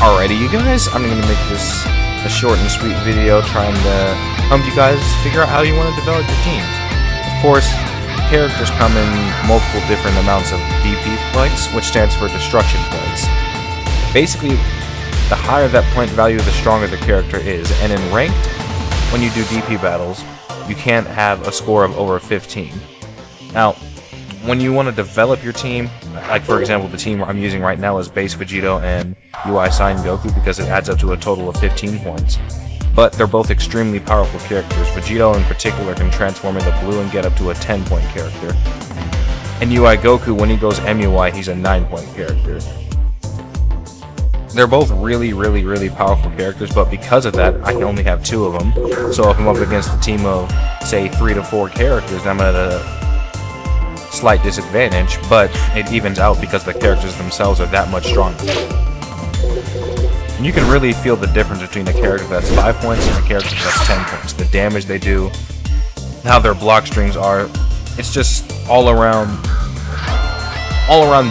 Alrighty, you guys, I'm going to make this a short and sweet video trying to help you guys figure out how you want to develop your teams. Of course, characters come in multiple different amounts of DP points, which stands for destruction points. Basically, the higher that point value, the stronger the character is, and in ranked, when you do DP battles, you can't have a score of over 15. Now, when you want to develop your team, like for example the team I'm using right now is Base Vegito and UI Sign Goku because it adds up to a total of 15 points. But they're both extremely powerful characters. Vegito in particular can transform into blue and get up to a 10-point character. And UI Goku, when he goes MUI, he's a 9-point character. They're both really powerful characters, but because of that, I can only have 2 of them. So if I'm up against a team of, say, 3 to 4 characters, I'm at a slight disadvantage, but it evens out because the characters themselves are that much stronger. And you can really feel the difference between a character that's 5 points and a character that's 10 points. The damage they do, how their block strings are, it's just all around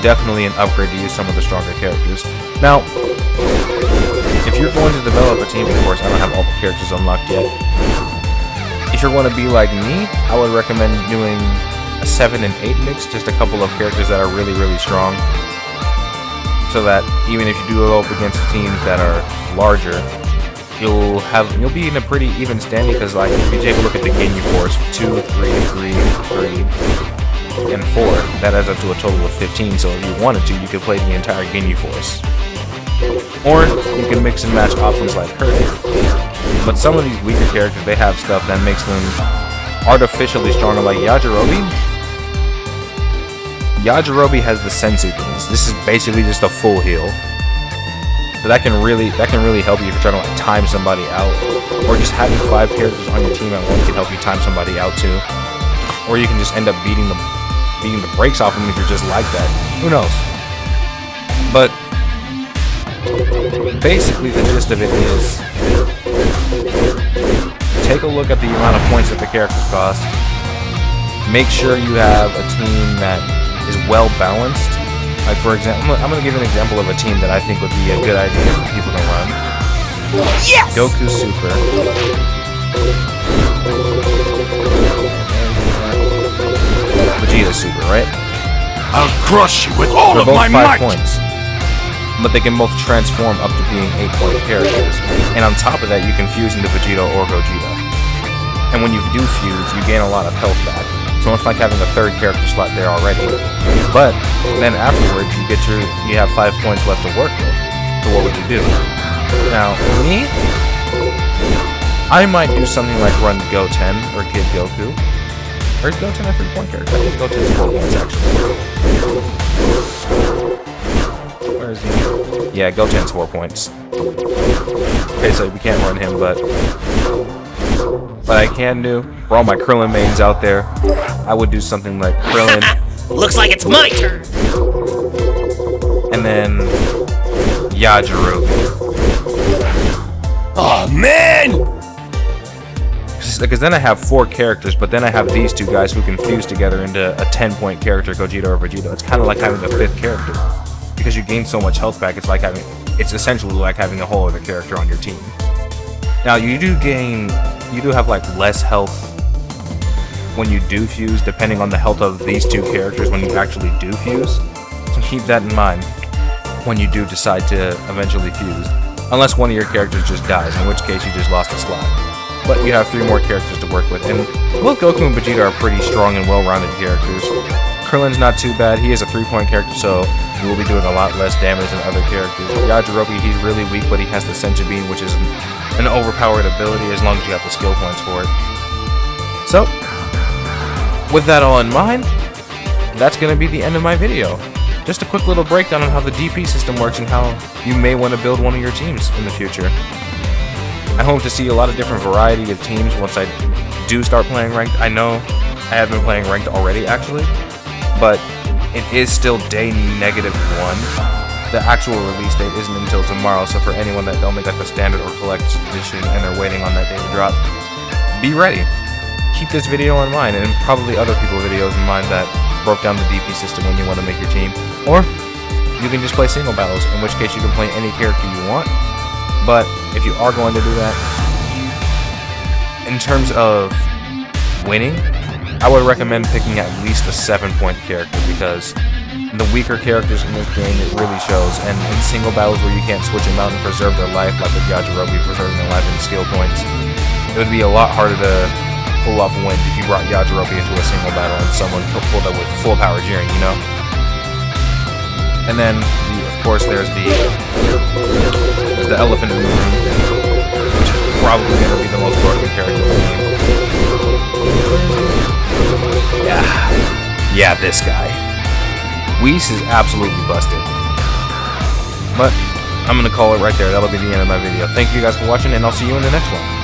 definitely an upgrade to use some of the stronger characters. Now, if you're going to develop a team, of course, I don't have all the characters unlocked yet. If you're going to be like me, I would recommend doing a 7 and 8 mix, just a couple of characters that are really strong, so that even if you do go up against teams that are larger, you'll be in a pretty even standing, because like if you take a look at the Ginyu Force, 2, 3, 3, and 4, that adds up to a total of 15, so if you wanted to, you could play the entire Ginyu Force. Or you can mix and match options like her. But some of these weaker characters, they have stuff that makes them artificially stronger, like Yajirobe. Yajirobe has the Senzu beans. This is basically just a full heal. So that can really help you if you're trying to like time somebody out, or just having 5 characters on your team at once can help you time somebody out too. Or you can just end up beating the brakes off them if you're just like that. Who knows? But basically the gist of it is, take a look at the amount of points that the characters cost. Make sure you have a team that is well balanced. Like for example, I'm going to give an example of a team that I think would be a good idea for people to run. Yes! Goku Super. Vegeta Super, right? I'll crush you with all They're of both my 5 might! points. But they can both transform up to being 8-point characters. And on top of that, you can fuse into Vegito or Gogeta. And when you do fuse, you gain a lot of health back. So it's like having a 3rd character slot there already. But then afterwards, you have 5 points left to work with. So what would you do? Now, me, I might do something like run Goten or Kid Goku. Or is Goten a 3-point character? I think Goten is 4 points actually. Where is he? Yeah, Goten's 4 points. Okay, so we can't run him, but I can do, for all my Krillin mains out there, I would do something like Krillin. Looks like it's my turn! And then Yajirobe. Oh man! Because then I have 4 characters, but then I have these 2 guys who can fuse together into a 10-point character, Gogeta or Vegeta. It's kind of like having a 5th character. Because you gain so much health back, it's essentially like having a whole other character on your team. Now you do have like less health when you do fuse, depending on the health of these 2 characters when you actually do fuse. So keep that in mind when you do decide to eventually fuse. Unless one of your characters just dies, in which case you just lost a slot. But you have 3 more characters to work with, and both Goku and Vegeta are pretty strong and well-rounded characters. Krillin's not too bad. He is a 3-point character, so you will be doing a lot less damage than other characters. Yajirobe, he's really weak, but he has the Senzu Bean, which is an overpowered ability as long as you have the skill points for it. So, with that all in mind, that's going to be the end of my video. Just a quick little breakdown on how the DP system works and how you may want to build one of your teams in the future. I hope to see a lot of different variety of teams once I do start playing ranked. I know I have been playing ranked already, actually, but it is still day -1. The actual release date isn't until tomorrow, so for anyone that don't make like the standard or collector's edition and they're waiting on that day to drop, be ready. Keep this video in mind, and probably other people's videos in mind that broke down the DP system when you want to make your team. Or you can just play single battles, in which case you can play any character you want. But if you are going to do that, in terms of winning, I would recommend picking at least a 7-point character, because the weaker characters in this game, it really shows. And in single battles where you can't switch them out and preserve their life, like with Yajirobe preserving their life in skill points, it would be a lot harder to pull off wins if you brought Yajirobe into a single battle and someone pulled up with full power Jiren, you know? And then, of course, there's the elephant in the room, which is probably going to be the most broken character in the game. Yeah, this guy. Whis is absolutely busted. But I'm going to call it right there. That'll be the end of my video. Thank you guys for watching, and I'll see you in the next one.